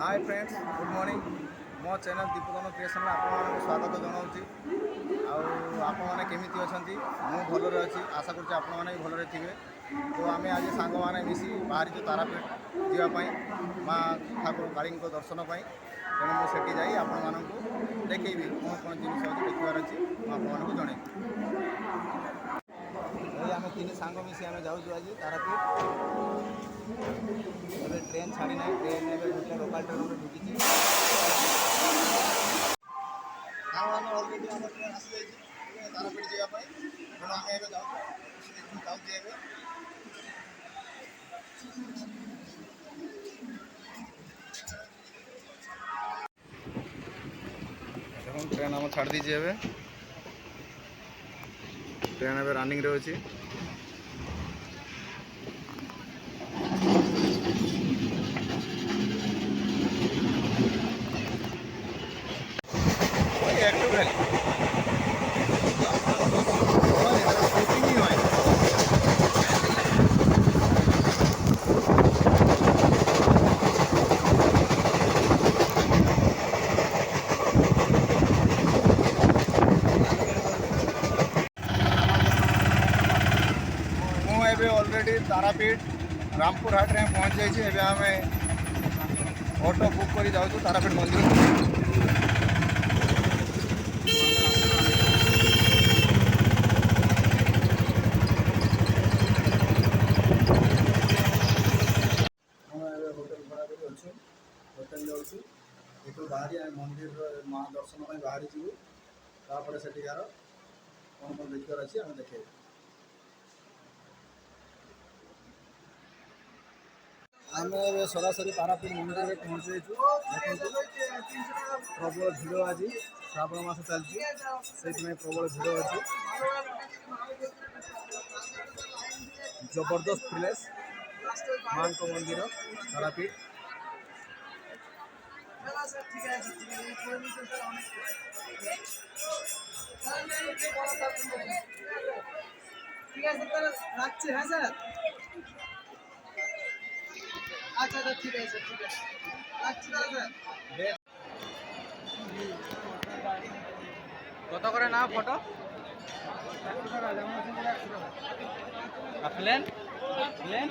Hi friends good morning मो channel दीपकन creation में आपको स्वागत जनाऊँगी आपने केमी अच्छा मु भलरे अच्छी आशा करुँच आपने भी भलरे थे। तो आम आज सांग मैंने मिसी बाहरी तारापीठ जावाई माँ ठाकुर काली दर्शन पर तेणु मुझे जा आपण देखी कौन कौन जिन देखार अच्छी मुझे जन आम तीन सांग मिसी आम जाऊँ आज तारापीठ। एबे ट्रेन छाड़ी ना ट्रेन एबे गोटे लोकल ट्रेन में ढुकी ऑलरेडी आम ट्रेन आसी तारापीठ जावाई तेणु आम ए जाऊँ देखो ट्रेन आम छाड़ दीजिए एबे ट्रेन एबे रनिंग रे अछि। ऑलरेडी तारापीठ रामपुर हाट में पहुँच जाइए। आम ऑटो बुक कर जाऊँ तारापीठ मंदिर। होटेल भड़ा कर अच्छे होटेल जाऊँ ये बाहरी मंदिर माँ दर्शन बाहरी जीवु तापर से कौन कौन देखार अच्छी आम देखे। आम सरासरी तारापीठ मंदिर में पहुँच देखो प्रबल भिड़ आज श्रावण मास चलती से प्रबल भिड़ अच्छी जबरदस्त प्लेस माँ मंदिर तारापीठ। अच्छा ठीक है कत करे ना फोटो प्लेन प्लेन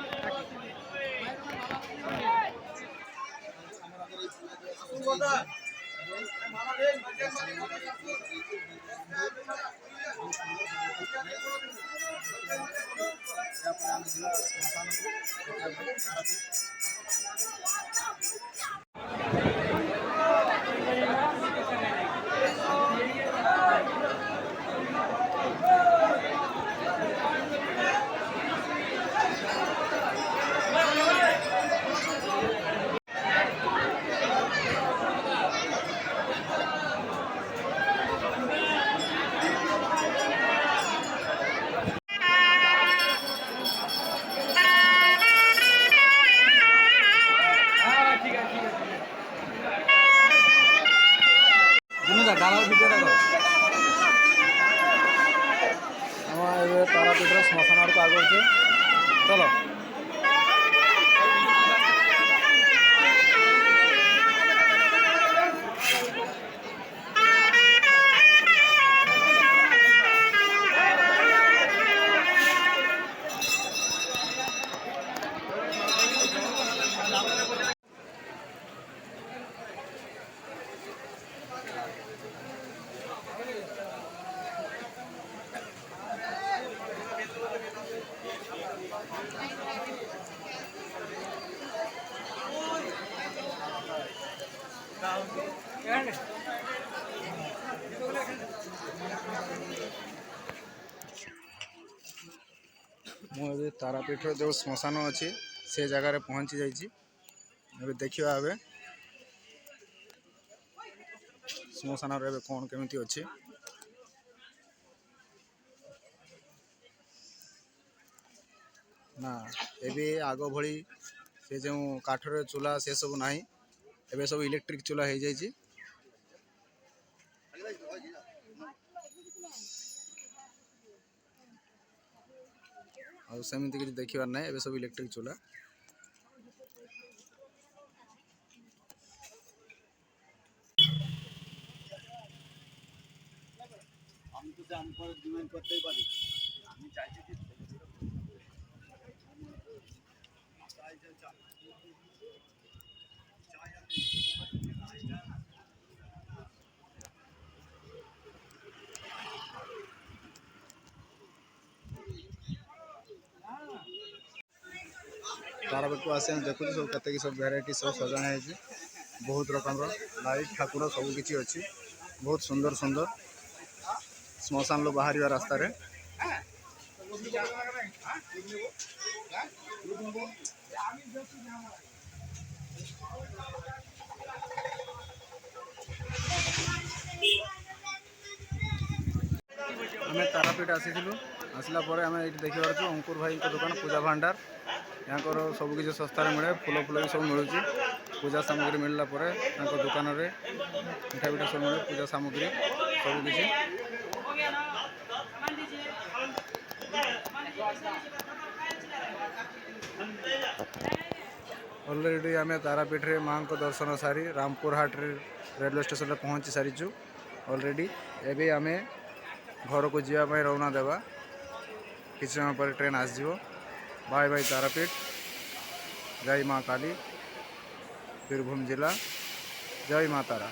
तारापीठ श्मशान आड़ को आगे चलो। मुझे तारापीठ जो श्मशान अच्छी से जगार पहुँची जाइए। देखा ए श्मशान कौन केमी अच्छी ना एबे आग भली से जो काठर चूल्हा से सब ना एबे सब इलेक्ट्रिक चूल्हा हो जाइए। और सेमती किसी देखार ना एबे सब इलेक्ट्रिक चूल्हा। तारापीठ आसी देखुଛୁ सब केतकी सब भेराइटी सब सजाना है बहुत रकम लाइट ठाकुर सबकि अच्छी बहुत सुंदर सुंदर श्मशान लोग बाहर रास्तार आम तारापीठ आसीलु आसला आम ये देखी पार्छु अंकुर भाई दुकान पूजा भांडार यहाँ सबकि सस्तार मिले फूल फूल भी सब मिलूँ पूजा सामग्री मिलला दुकान में मिठा पिठा सब मिले पूजा सामग्री सबकि अलरेडी आम तारापीठ रे माँ को दर्शन सारी रामपुर हाट रेलवे स्टेशन में पहुँची सारीचु अलरेडी एवं आम घर को जावाई रवाना देवा किसी समय पर ट्रेन आसो बाय बाय तारापीठ जय माँ काली बीरभूम जिला जय माँ तारा।